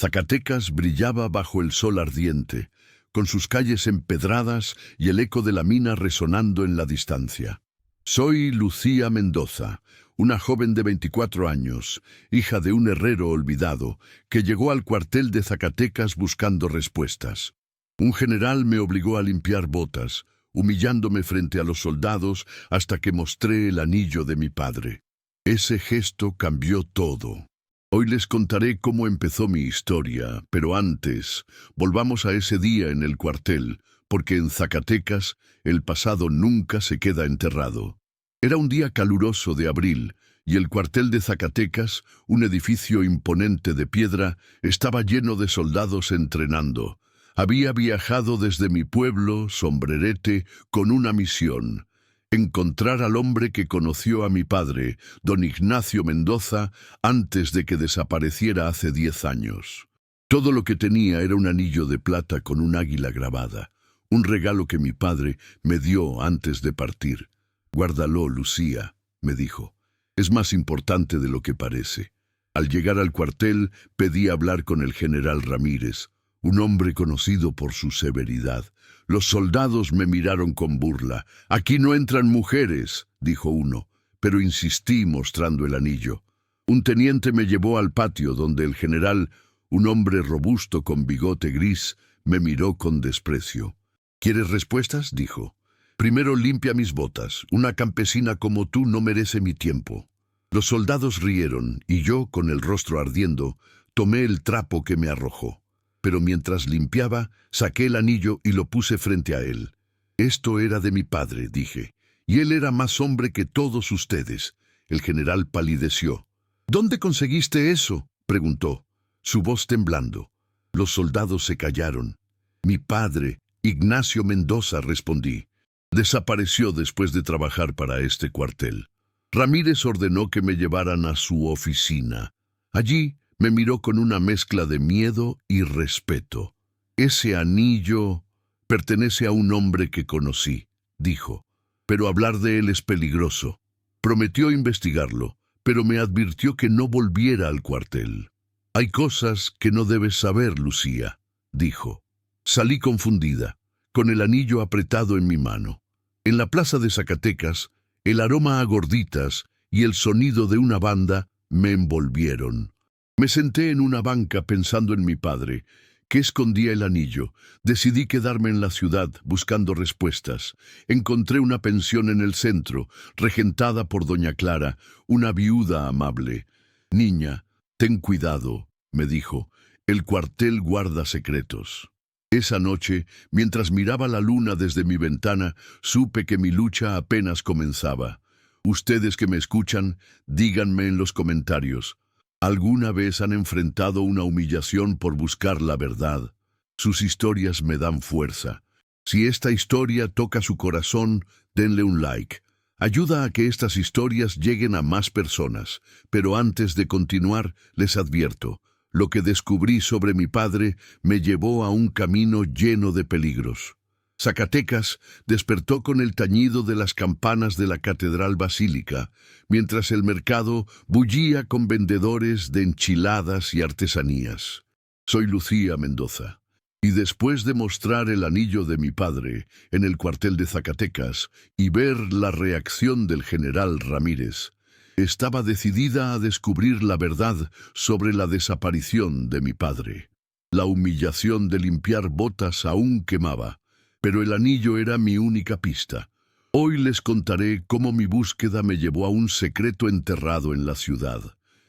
Zacatecas brillaba bajo el sol ardiente, con sus calles empedradas y el eco de la mina resonando en la distancia. Soy Lucía Mendoza, una joven de 24 años, hija de un herrero olvidado, que llegó al cuartel de Zacatecas buscando respuestas. Un general me obligó a limpiar botas, humillándome frente a los soldados hasta que mostré el anillo de mi padre. Ese gesto cambió todo. Hoy les contaré cómo empezó mi historia, pero antes, volvamos a ese día en el cuartel, porque en Zacatecas el pasado nunca se queda enterrado. Era un día caluroso de abril, y el cuartel de Zacatecas, un edificio imponente de piedra, estaba lleno de soldados entrenando. Había viajado desde mi pueblo, Sombrerete, con una misión: encontrar al hombre que conoció a mi padre, don Ignacio Mendoza, antes de que desapareciera hace 10 años. Todo lo que tenía era un anillo de plata con un águila grabada, un regalo que mi padre me dio antes de partir. «Guárdalo, Lucía», me dijo. «Es más importante de lo que parece». Al llegar al cuartel, pedí hablar con el general Ramírez, un hombre conocido por su severidad. Los soldados me miraron con burla. «Aquí no entran mujeres», dijo uno, pero insistí mostrando el anillo. Un teniente me llevó al patio donde el general, un hombre robusto con bigote gris, me miró con desprecio. «¿Quieres respuestas?», dijo. «Primero limpia mis botas. Una campesina como tú no merece mi tiempo». Los soldados rieron y yo, con el rostro ardiendo, tomé el trapo que me arrojó. Pero mientras limpiaba, saqué el anillo y lo puse frente a él. «Esto era de mi padre», dije, «y él era más hombre que todos ustedes». El general palideció. «¿Dónde conseguiste eso?», preguntó, su voz temblando. Los soldados se callaron. «Mi padre, Ignacio Mendoza», respondí. «Desapareció después de trabajar para este cuartel». Ramírez ordenó que me llevaran a su oficina. Allí me miró con una mezcla de miedo y respeto. «Ese anillo pertenece a un hombre que conocí», dijo, «pero hablar de él es peligroso». Prometió investigarlo, pero me advirtió que no volviera al cuartel. «Hay cosas que no debes saber, Lucía», dijo. Salí confundida, con el anillo apretado en mi mano. En la plaza de Zacatecas, el aroma a gorditas y el sonido de una banda me envolvieron. Me senté en una banca pensando en mi padre, que escondía el anillo. Decidí quedarme en la ciudad buscando respuestas. Encontré una pensión en el centro, regentada por doña Clara, una viuda amable. «Niña, ten cuidado», me dijo, «el cuartel guarda secretos». Esa noche, mientras miraba la luna desde mi ventana, supe que mi lucha apenas comenzaba. Ustedes que me escuchan, díganme en los comentarios, ¿alguna vez han enfrentado una humillación por buscar la verdad? Sus historias me dan fuerza. Si esta historia toca su corazón, denle un like. Ayuda a que estas historias lleguen a más personas. Pero antes de continuar, les advierto, lo que descubrí sobre mi padre me llevó a un camino lleno de peligros. Zacatecas despertó con el tañido de las campanas de la Catedral Basílica, mientras el mercado bullía con vendedores de enchiladas y artesanías. Soy Lucía Mendoza, y después de mostrar el anillo de mi padre en el cuartel de Zacatecas y ver la reacción del general Ramírez, estaba decidida a descubrir la verdad sobre la desaparición de mi padre. La humillación de limpiar botas aún quemaba, pero el anillo era mi única pista. Hoy les contaré cómo mi búsqueda me llevó a un secreto enterrado en la ciudad.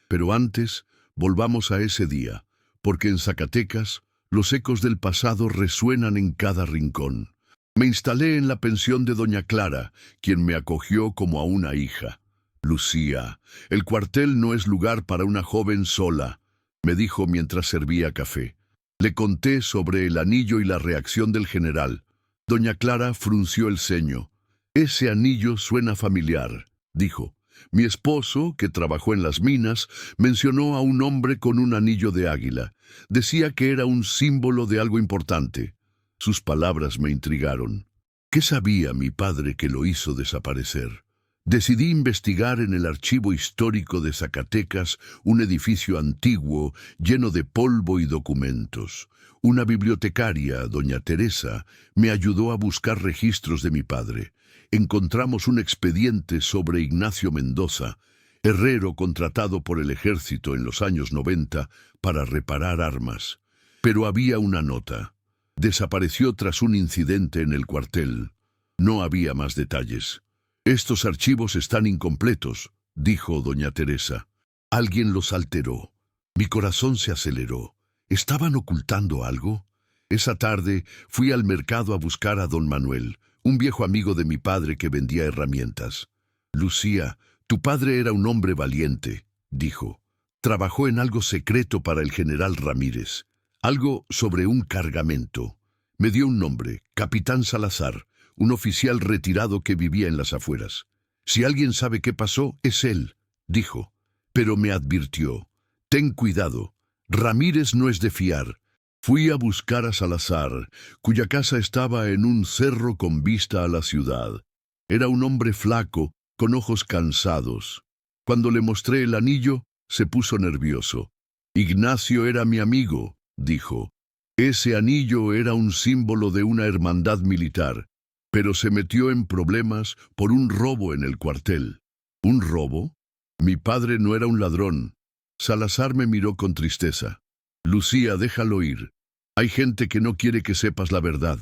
Pero antes, volvamos a ese día, porque en Zacatecas los ecos del pasado resuenan en cada rincón. Me instalé en la pensión de doña Clara, quien me acogió como a una hija. «Lucía, el cuartel no es lugar para una joven sola», me dijo mientras servía café. Le conté sobre el anillo y la reacción del general. Doña Clara frunció el ceño. «Ese anillo suena familiar», dijo. «Mi esposo, que trabajó en las minas, mencionó a un hombre con un anillo de águila. Decía que era un símbolo de algo importante». Sus palabras me intrigaron. ¿Qué sabía mi padre que lo hizo desaparecer? Decidí investigar en el archivo histórico de Zacatecas, un edificio antiguo lleno de polvo y documentos. Una bibliotecaria, doña Teresa, me ayudó a buscar registros de mi padre. Encontramos un expediente sobre Ignacio Mendoza, herrero contratado por el ejército en los años 90 para reparar armas. Pero había una nota. Desapareció tras un incidente en el cuartel. No había más detalles. «Estos archivos están incompletos», dijo doña Teresa. «Alguien los alteró». Mi corazón se aceleró. ¿Estaban ocultando algo? Esa tarde fui al mercado a buscar a don Manuel, un viejo amigo de mi padre que vendía herramientas. «Lucía, tu padre era un hombre valiente», dijo. «Trabajó en algo secreto para el general Ramírez. Algo sobre un cargamento. Me dio un nombre, Capitán Salazar, un oficial retirado que vivía en las afueras. Si alguien sabe qué pasó, es él», dijo. Pero me advirtió: «Ten cuidado, Ramírez no es de fiar». Fui a buscar a Salazar, cuya casa estaba en un cerro con vista a la ciudad. Era un hombre flaco, con ojos cansados. Cuando le mostré el anillo, se puso nervioso. «Ignacio era mi amigo», dijo. «Ese anillo era un símbolo de una hermandad militar, pero se metió en problemas por un robo en el cuartel». «¿Un robo? Mi padre no era un ladrón». Salazar me miró con tristeza. «Lucía, déjalo ir. Hay gente que no quiere que sepas la verdad.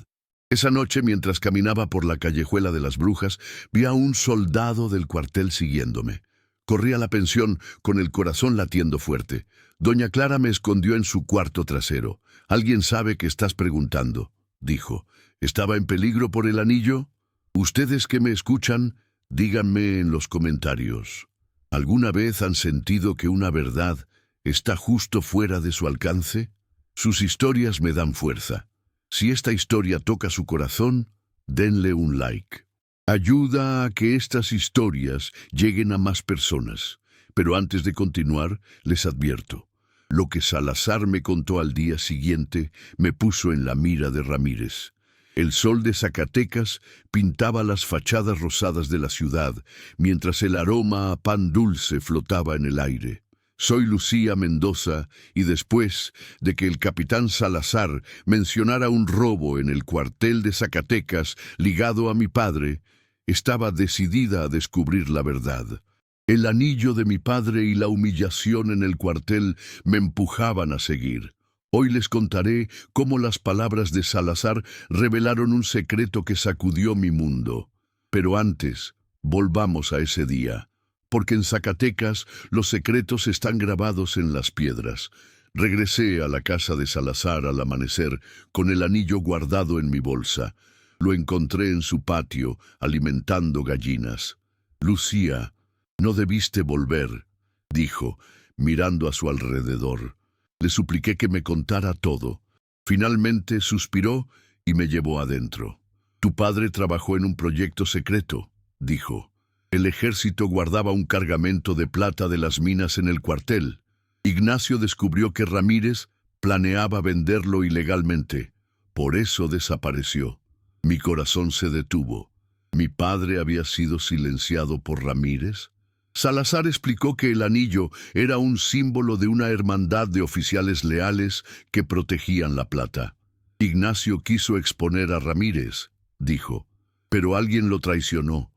Esa noche, mientras caminaba por la callejuela de las Brujas, vi a un soldado del cuartel siguiéndome. Corrí a la pensión con el corazón latiendo fuerte. Doña Clara me escondió en su cuarto trasero. «Alguien sabe que estás preguntando», dijo. «¿Estaba en peligro por el anillo? Ustedes que me escuchan, díganme en los comentarios. ¿Alguna vez han sentido que una verdad está justo fuera de su alcance? Sus historias me dan fuerza. Si esta historia toca su corazón, denle un like. Ayuda a que estas historias lleguen a más personas. Pero antes de continuar, les advierto. Lo que Salazar me contó al día siguiente me puso en la mira de Ramírez. El sol de Zacatecas pintaba las fachadas rosadas de la ciudad, mientras el aroma a pan dulce flotaba en el aire. Soy Lucía Mendoza, y después de que el capitán Salazar mencionara un robo en el cuartel de Zacatecas ligado a mi padre, estaba decidida a descubrir la verdad. El anillo de mi padre y la humillación en el cuartel me empujaban a seguir. Hoy les contaré cómo las palabras de Salazar revelaron un secreto que sacudió mi mundo. Pero antes, volvamos a ese día, porque en Zacatecas los secretos están grabados en las piedras. Regresé a la casa de Salazar al amanecer con el anillo guardado en mi bolsa. Lo encontré en su patio, alimentando gallinas. «Lucía, no debiste volver», dijo, mirando a su alrededor. Le supliqué que me contara todo. Finalmente suspiró y me llevó adentro. «Tu padre trabajó en un proyecto secreto», dijo. «El ejército guardaba un cargamento de plata de las minas en el cuartel. Ignacio descubrió que Ramírez planeaba venderlo ilegalmente. Por eso desapareció». Mi corazón se detuvo. ¿Mi padre había sido silenciado por Ramírez? Salazar explicó que el anillo era un símbolo de una hermandad de oficiales leales que protegían la plata. «Ignacio quiso exponer a Ramírez», dijo, «pero alguien lo traicionó».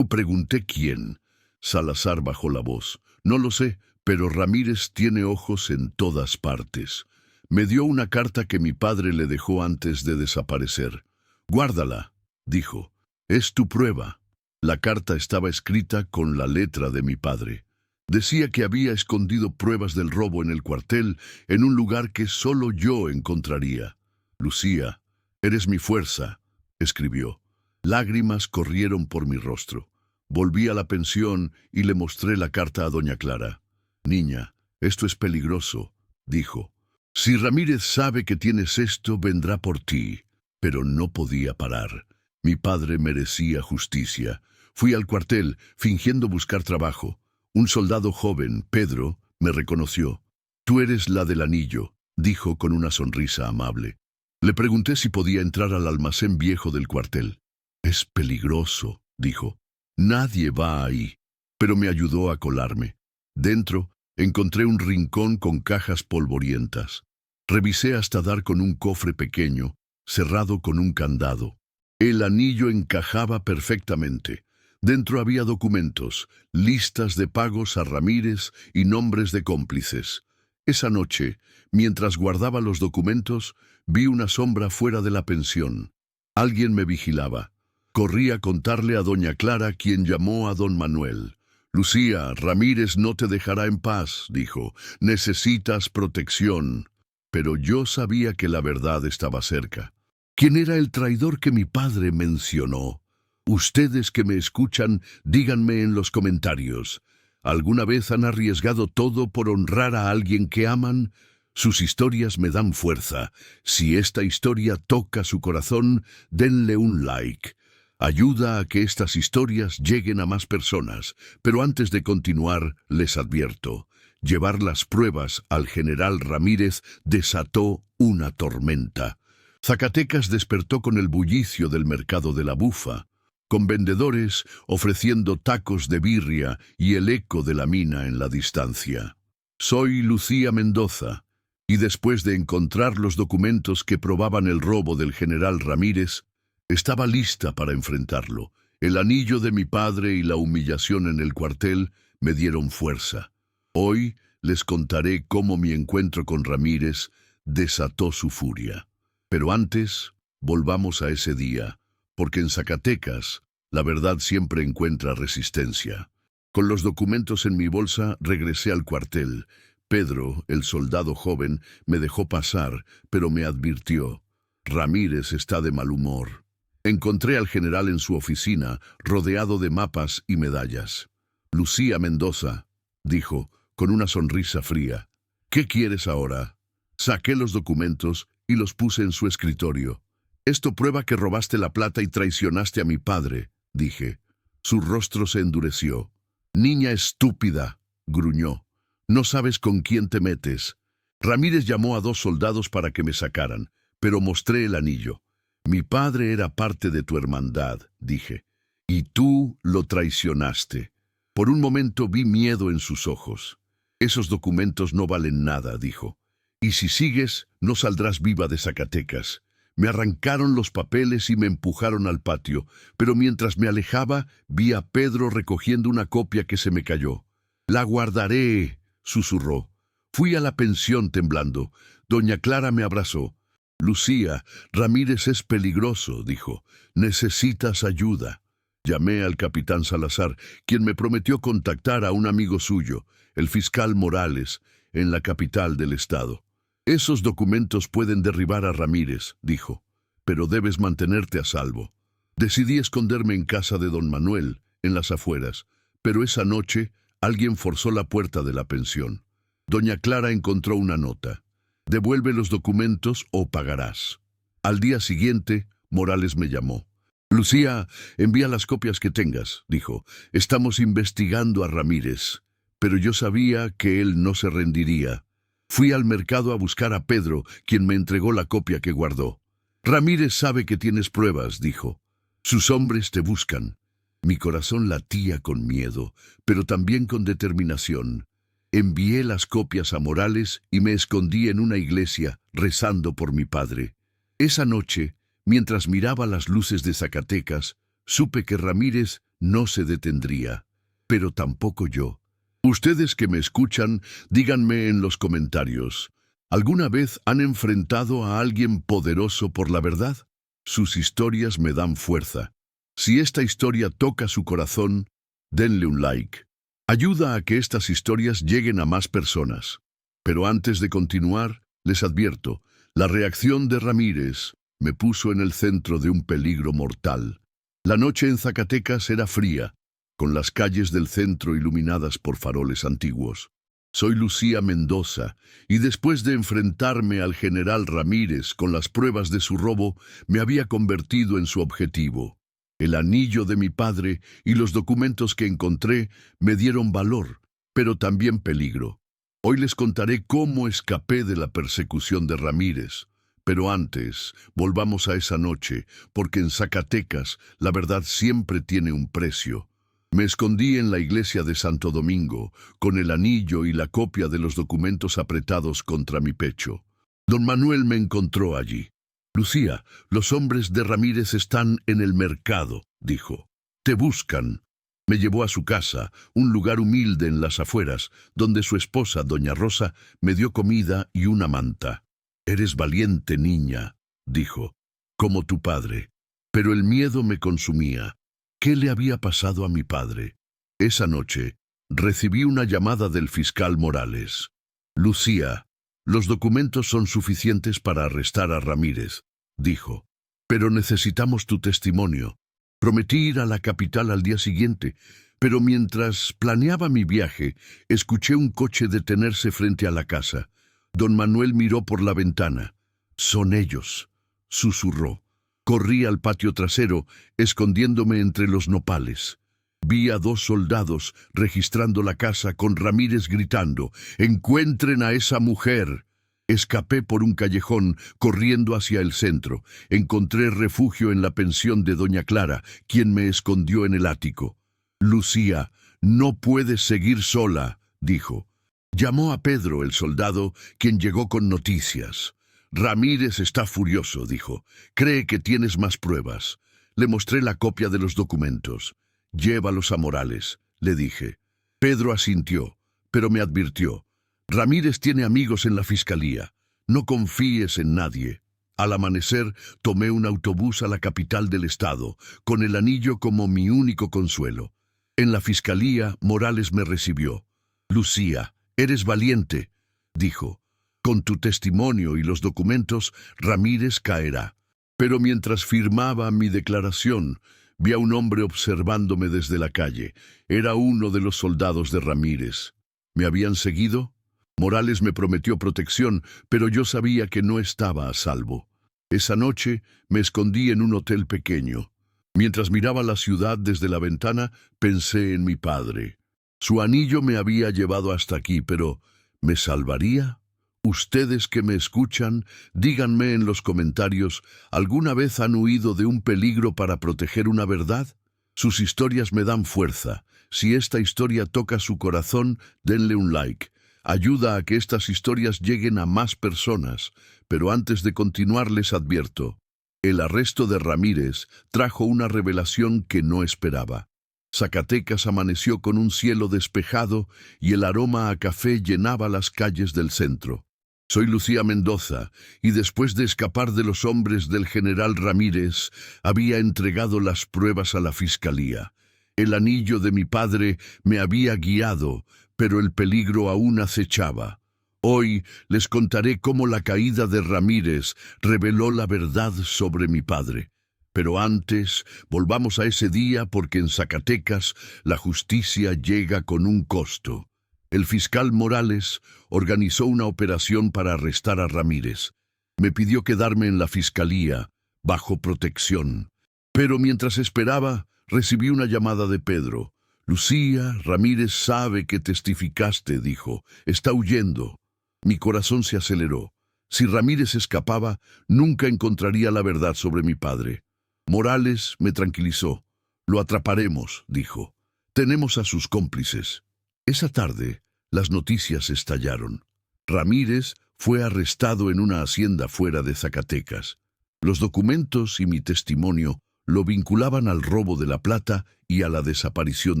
Pregunté quién. Salazar bajó la voz. «No lo sé, pero Ramírez tiene ojos en todas partes». Me dio una carta que mi padre le dejó antes de desaparecer. «Guárdala», dijo. «Es tu prueba». La carta estaba escrita con la letra de mi padre. Decía que había escondido pruebas del robo en el cuartel en un lugar que solo yo encontraría. «Lucía, eres mi fuerza», escribió. Lágrimas corrieron por mi rostro. Volví a la pensión y le mostré la carta a doña Clara. «Niña, esto es peligroso», dijo. «Si Ramírez sabe que tienes esto, vendrá por ti». Pero no podía parar. Mi padre merecía justicia. Fui al cuartel, fingiendo buscar trabajo. Un soldado joven, Pedro, me reconoció. «Tú eres la del anillo», dijo con una sonrisa amable. Le pregunté si podía entrar al almacén viejo del cuartel. «Es peligroso», dijo. Nadie va ahí, pero me ayudó a colarme. Dentro, encontré un rincón con cajas polvorientas. Revisé hasta dar con un cofre pequeño, cerrado con un candado. El anillo encajaba perfectamente. Dentro había documentos, listas de pagos a Ramírez y nombres de cómplices. Esa noche, mientras guardaba los documentos, vi una sombra fuera de la pensión. Alguien me vigilaba. Corrí a contarle a doña Clara, quien llamó a don Manuel. «Lucía, Ramírez no te dejará en paz», dijo. «Necesitas protección». Pero yo sabía que la verdad estaba cerca. ¿Quién era el traidor que mi padre mencionó? Ustedes que me escuchan, díganme en los comentarios. ¿Alguna vez han arriesgado todo por honrar a alguien que aman? Sus historias me dan fuerza. Si esta historia toca su corazón, denle un like. Ayuda a que estas historias lleguen a más personas. Pero antes de continuar, les advierto. Llevar las pruebas al general Ramírez desató una tormenta. Zacatecas despertó con el bullicio del mercado de la Bufa, con vendedores ofreciendo tacos de birria y el eco de la mina en la distancia. Soy Lucía Mendoza, y después de encontrar los documentos que probaban el robo del general Ramírez, estaba lista para enfrentarlo. El anillo de mi padre y la humillación en el cuartel me dieron fuerza. Hoy les contaré cómo mi encuentro con Ramírez desató su furia. Pero antes, volvamos a ese día, porque en Zacatecas la verdad siempre encuentra resistencia. Con los documentos en mi bolsa regresé al cuartel. Pedro, el soldado joven, me dejó pasar, pero me advirtió: «Ramírez está de mal humor». Encontré al general en su oficina, rodeado de mapas y medallas. «Lucía Mendoza», dijo, con una sonrisa fría. «¿Qué quieres ahora?» Saqué los documentos y los puse en su escritorio. «Esto prueba que robaste la plata y traicionaste a mi padre», dije. Su rostro se endureció. «Niña estúpida», gruñó. «No sabes con quién te metes». Ramírez llamó a 2 soldados para que me sacaran, pero mostré el anillo. «Mi padre era parte de tu hermandad», dije, «y tú lo traicionaste». Por un momento vi miedo en sus ojos. «Esos documentos no valen nada», dijo. «Y si sigues, no saldrás viva de Zacatecas». Me arrancaron los papeles y me empujaron al patio, pero mientras me alejaba, vi a Pedro recogiendo una copia que se me cayó. «La guardaré», susurró. Fui a la pensión temblando. Doña Clara me abrazó. «Lucía, Ramírez es peligroso», dijo. «Necesitas ayuda». Llamé al capitán Salazar, quien me prometió contactar a un amigo suyo, el fiscal Morales, en la capital del estado. «Esos documentos pueden derribar a Ramírez», dijo, «pero debes mantenerte a salvo». Decidí esconderme en casa de don Manuel, en las afueras, pero esa noche alguien forzó la puerta de la pensión. Doña Clara encontró una nota: «Devuelve los documentos o pagarás». Al día siguiente, Morales me llamó. «Lucía, envía las copias que tengas», dijo. «Estamos investigando a Ramírez». Pero yo sabía que él no se rendiría. Fui al mercado a buscar a Pedro, quien me entregó la copia que guardó. «Ramírez sabe que tienes pruebas», dijo. «Sus hombres te buscan». Mi corazón latía con miedo, pero también con determinación. Envié las copias a Morales y me escondí en una iglesia, rezando por mi padre. Esa noche, mientras miraba las luces de Zacatecas, supe que Ramírez no se detendría, pero tampoco yo. Ustedes que me escuchan, díganme en los comentarios, ¿alguna vez han enfrentado a alguien poderoso por la verdad? Sus historias me dan fuerza. Si esta historia toca su corazón, denle un like. Ayuda a que estas historias lleguen a más personas. Pero antes de continuar, les advierto, la reacción de Ramírez me puso en el centro de un peligro mortal. La noche en Zacatecas era fría, con las calles del centro iluminadas por faroles antiguos. Soy Lucía Mendoza, y después de enfrentarme al general Ramírez con las pruebas de su robo, me había convertido en su objetivo. El anillo de mi padre y los documentos que encontré me dieron valor, pero también peligro. Hoy les contaré cómo escapé de la persecución de Ramírez. Pero antes, volvamos a esa noche, porque en Zacatecas la verdad siempre tiene un precio. Me escondí en la iglesia de Santo Domingo, con el anillo y la copia de los documentos apretados contra mi pecho. Don Manuel me encontró allí. Lucía, los hombres de Ramírez están en el mercado, dijo. Te buscan. Me llevó a su casa, un lugar humilde en las afueras, donde su esposa, doña Rosa, me dio comida y una manta. Eres valiente, niña, dijo, como tu padre. Pero el miedo me consumía. ¿Qué le había pasado a mi padre? Esa noche recibí una llamada del fiscal Morales. Lucía, los documentos son suficientes para arrestar a Ramírez, dijo. Pero necesitamos tu testimonio. Prometí ir a la capital al día siguiente, pero mientras planeaba mi viaje, escuché un coche detenerse frente a la casa. Don Manuel miró por la ventana. Son ellos, susurró. Corrí al patio trasero, escondiéndome entre los nopales. Vi a 2 soldados registrando la casa con Ramírez gritando, «¡Encuentren a esa mujer!». Escapé por un callejón, corriendo hacia el centro. Encontré refugio en la pensión de doña Clara, quien me escondió en el ático. «Lucía, no puedes seguir sola», dijo. Llamó a Pedro, el soldado, quien llegó con noticias. «Ramírez está furioso», dijo. «Cree que tienes más pruebas». Le mostré la copia de los documentos. «Llévalos a Morales», le dije. Pedro asintió, pero me advirtió. «Ramírez tiene amigos en la fiscalía. No confíes en nadie». Al amanecer, tomé un autobús a la capital del estado, con el anillo como mi único consuelo. En la fiscalía, Morales me recibió. «Lucía, eres valiente», dijo. «Con tu testimonio y los documentos, Ramírez caerá». Pero mientras firmaba mi declaración, vi a un hombre observándome desde la calle. Era uno de los soldados de Ramírez. ¿Me habían seguido? Morales me prometió protección, pero yo sabía que no estaba a salvo. Esa noche me escondí en un hotel pequeño. Mientras miraba la ciudad desde la ventana, pensé en mi padre. Su anillo me había llevado hasta aquí, pero ¿me salvaría? Ustedes que me escuchan, díganme en los comentarios, ¿alguna vez han huido de un peligro para proteger una verdad? Sus historias me dan fuerza. Si esta historia toca su corazón, denle un like. Ayuda a que estas historias lleguen a más personas. Pero antes de continuar les advierto, el arresto de Ramírez trajo una revelación que no esperaba. Zacatecas amaneció con un cielo despejado y el aroma a café llenaba las calles del centro. Soy Lucía Mendoza, y después de escapar de los hombres del general Ramírez, había entregado las pruebas a la fiscalía. El anillo de mi padre me había guiado, pero el peligro aún acechaba. Hoy les contaré cómo la caída de Ramírez reveló la verdad sobre mi padre. Pero antes, volvamos a ese día porque en Zacatecas la justicia llega con un costo. El fiscal Morales organizó una operación para arrestar a Ramírez. Me pidió quedarme en la fiscalía, bajo protección. Pero mientras esperaba, recibí una llamada de Pedro. «Lucía, Ramírez sabe que testificaste», dijo. «Está huyendo». Mi corazón se aceleró. Si Ramírez escapaba, nunca encontraría la verdad sobre mi padre. Morales me tranquilizó. «Lo atraparemos», dijo. «Tenemos a sus cómplices». Esa tarde, las noticias estallaron. Ramírez fue arrestado en una hacienda fuera de Zacatecas. Los documentos y mi testimonio lo vinculaban al robo de la plata y a la desaparición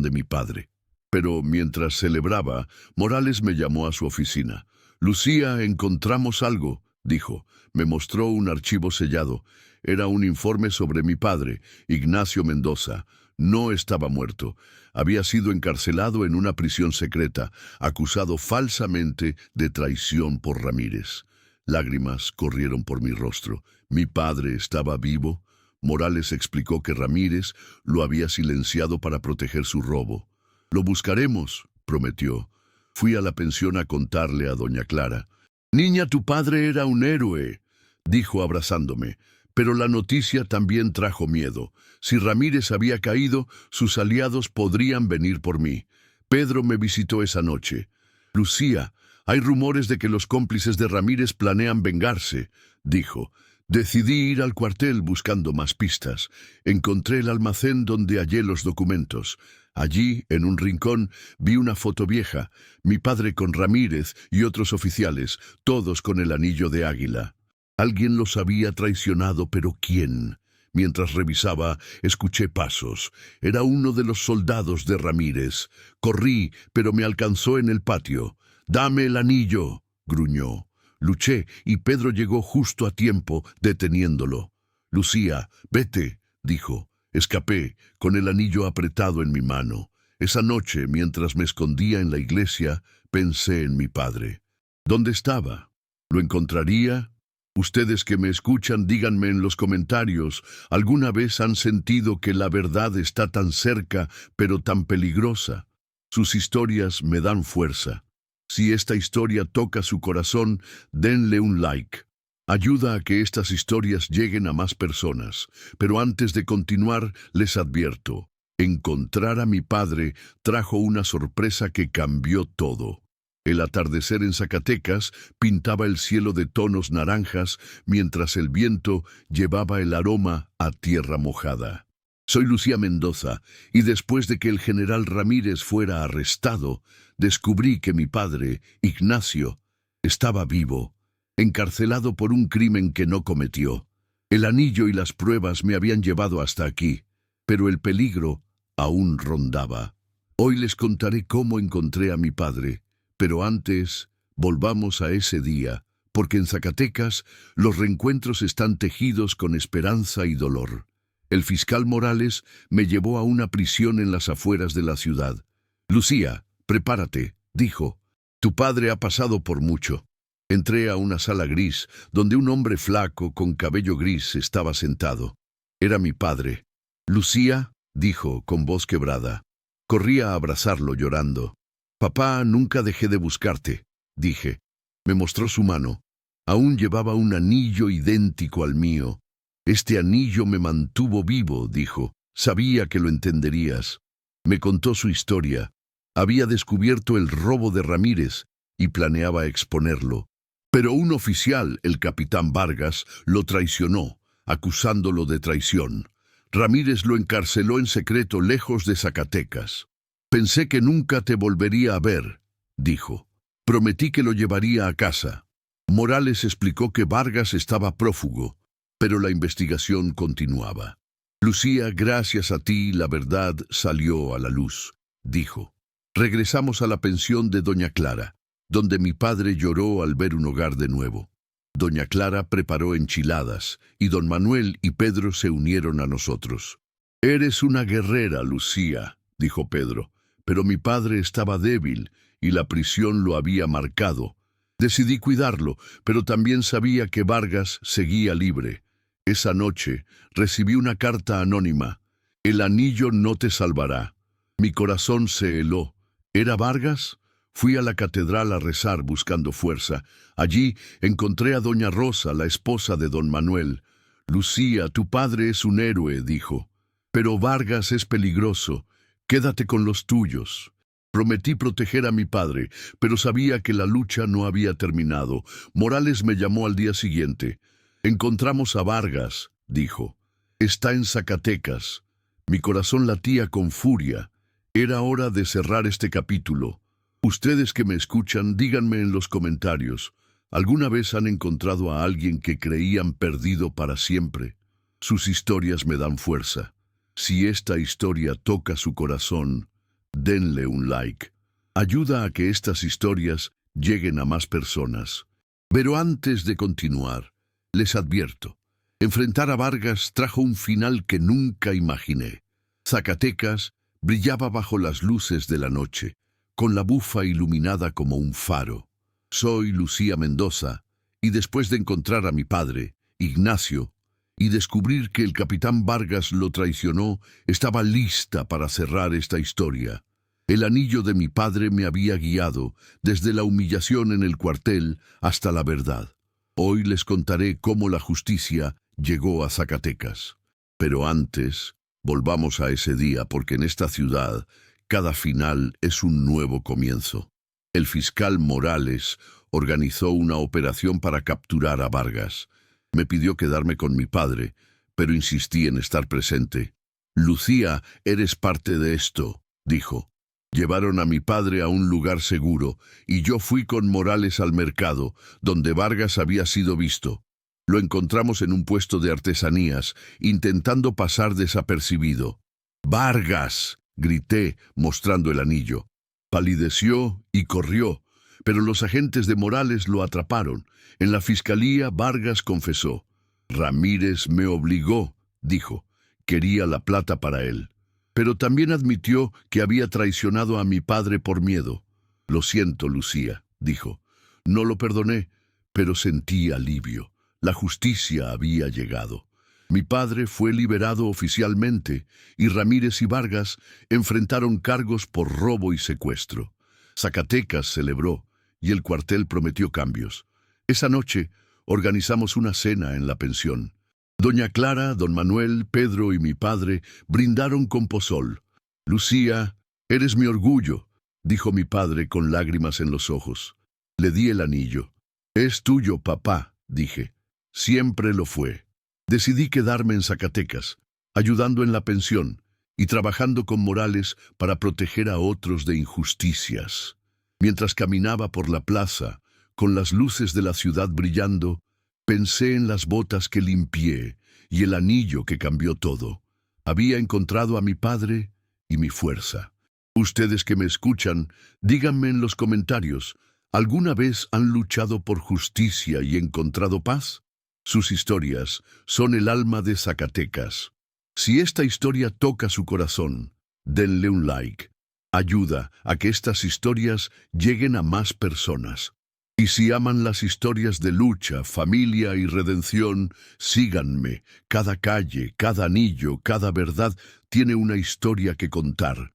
de mi padre. Pero mientras celebraba, Morales me llamó a su oficina. «Lucía, encontramos algo», dijo. Me mostró un archivo sellado. Era un informe sobre mi padre, Ignacio Mendoza. No estaba muerto. Había sido encarcelado en una prisión secreta, acusado falsamente de traición por Ramírez. Lágrimas corrieron por mi rostro. Mi padre estaba vivo. Morales explicó que Ramírez lo había silenciado para proteger su robo. «Lo buscaremos», prometió. Fui a la pensión a contarle a doña Clara. «Niña, tu padre era un héroe», dijo abrazándome. Pero la noticia también trajo miedo. Si Ramírez había caído, sus aliados podrían venir por mí. Pedro me visitó esa noche. «Lucía, hay rumores de que los cómplices de Ramírez planean vengarse», dijo. Decidí ir al cuartel buscando más pistas. Encontré el almacén donde hallé los documentos. Allí, en un rincón, vi una foto vieja, mi padre con Ramírez y otros oficiales, todos con el anillo de águila. Alguien los había traicionado, pero ¿quién? Mientras revisaba, escuché pasos. Era uno de los soldados de Ramírez. Corrí, pero me alcanzó en el patio. «¡Dame el anillo!», gruñó. Luché y Pedro llegó justo a tiempo, deteniéndolo. «Lucía, vete», dijo. Escapé, con el anillo apretado en mi mano. Esa noche, mientras me escondía en la iglesia, pensé en mi padre. ¿Dónde estaba? ¿Lo encontraría? Ustedes que me escuchan, díganme en los comentarios, ¿alguna vez han sentido que la verdad está tan cerca, pero tan peligrosa? Sus historias me dan fuerza. Si esta historia toca su corazón, denle un like. Ayuda a que estas historias lleguen a más personas. Pero antes de continuar, les advierto, encontrar a mi padre trajo una sorpresa que cambió todo. El atardecer en Zacatecas pintaba el cielo de tonos naranjas, mientras el viento llevaba el aroma a tierra mojada. Soy Lucía Mendoza, y después de que el general Ramírez fuera arrestado, descubrí que mi padre, Ignacio, estaba vivo, encarcelado por un crimen que no cometió. El anillo y las pruebas me habían llevado hasta aquí, pero el peligro aún rondaba. Hoy les contaré cómo encontré a mi padre, pero antes volvamos a ese día, porque en Zacatecas los reencuentros están tejidos con esperanza y dolor. El fiscal Morales me llevó a una prisión en las afueras de la ciudad. «Lucía, prepárate», dijo. «Tu padre ha pasado por mucho». Entré a una sala gris, donde un hombre flaco con cabello gris estaba sentado. Era mi padre. «Lucía», dijo con voz quebrada. Corrí a abrazarlo llorando. «Papá, nunca dejé de buscarte», dije. Me mostró su mano. Aún llevaba un anillo idéntico al mío. «Este anillo me mantuvo vivo», dijo. «Sabía que lo entenderías». Me contó su historia. Había descubierto el robo de Ramírez y planeaba exponerlo. Pero un oficial, el capitán Vargas, lo traicionó, acusándolo de traición. Ramírez lo encarceló en secreto lejos de Zacatecas. «Pensé que nunca te volvería a ver», dijo. «Prometí que lo llevaría a casa». Morales explicó que Vargas estaba prófugo, pero la investigación continuaba. «Lucía, gracias a ti la verdad salió a la luz», dijo. Regresamos a la pensión de Doña Clara, donde mi padre lloró al ver un hogar de nuevo. Doña Clara preparó enchiladas, y don Manuel y Pedro se unieron a nosotros. «Eres una guerrera, Lucía», dijo Pedro, «pero mi padre estaba débil, y la prisión lo había marcado. Decidí cuidarlo, pero también sabía que Vargas seguía libre. Esa noche recibí una carta anónima. «El anillo no te salvará». Mi corazón se heló. ¿Era Vargas? Fui a la catedral a rezar buscando fuerza. Allí encontré a doña Rosa, la esposa de don Manuel. «Lucía, tu padre es un héroe», dijo. «Pero Vargas es peligroso. Quédate con los tuyos». Prometí proteger a mi padre, pero sabía que la lucha no había terminado. Morales me llamó al día siguiente. «Encontramos a Vargas», dijo. «Está en Zacatecas». Mi corazón latía con furia. Era hora de cerrar este capítulo. Ustedes que me escuchan, díganme en los comentarios, ¿alguna vez han encontrado a alguien que creían perdido para siempre? Sus historias me dan fuerza. Si esta historia toca su corazón, denle un like. Ayuda a que estas historias lleguen a más personas. Pero antes de continuar, les advierto, enfrentar a Vargas trajo un final que nunca imaginé. Zacatecas brillaba bajo las luces de la noche, con la bufa iluminada como un faro. Soy Lucía Mendoza, y después de encontrar a mi padre, Ignacio, y descubrir que el capitán Vargas lo traicionó, estaba lista para cerrar esta historia. El anillo de mi padre me había guiado, desde la humillación en el cuartel hasta la verdad. Hoy les contaré cómo la justicia llegó a Zacatecas. Pero antes, volvamos a ese día, porque en esta ciudad cada final es un nuevo comienzo. El fiscal Morales organizó una operación para capturar a Vargas. Me pidió quedarme con mi padre, pero insistí en estar presente. «Lucía, eres parte de esto», dijo. Llevaron a mi padre a un lugar seguro, y yo fui con Morales al mercado, donde Vargas había sido visto. Lo encontramos en un puesto de artesanías, intentando pasar desapercibido. ¡Vargas!, grité, mostrando el anillo. Palideció y corrió, pero los agentes de Morales lo atraparon. En la fiscalía, Vargas confesó. Ramírez me obligó, dijo. Quería la plata para él. Pero también admitió que había traicionado a mi padre por miedo. Lo siento, Lucía, dijo. No lo perdoné, pero sentí alivio. La justicia había llegado. Mi padre fue liberado oficialmente y Ramírez y Vargas enfrentaron cargos por robo y secuestro. Zacatecas celebró y el cuartel prometió cambios. Esa noche organizamos una cena en la pensión. Doña Clara, don Manuel, Pedro y mi padre brindaron con pozol. Lucía, eres mi orgullo, dijo mi padre con lágrimas en los ojos. Le di el anillo. Es tuyo, papá, dije. Siempre lo fue. Decidí quedarme en Zacatecas, ayudando en la pensión y trabajando con Morales para proteger a otros de injusticias. Mientras caminaba por la plaza, con las luces de la ciudad brillando, pensé en las botas que limpié y el anillo que cambió todo. Había encontrado a mi padre y mi fuerza. Ustedes que me escuchan, díganme en los comentarios, ¿alguna vez han luchado por justicia y encontrado paz? Sus historias son el alma de Zacatecas. Si esta historia toca su corazón, denle un like. Ayuda a que estas historias lleguen a más personas. Y si aman las historias de lucha, familia y redención, síganme. Cada calle, cada anillo, cada verdad tiene una historia que contar.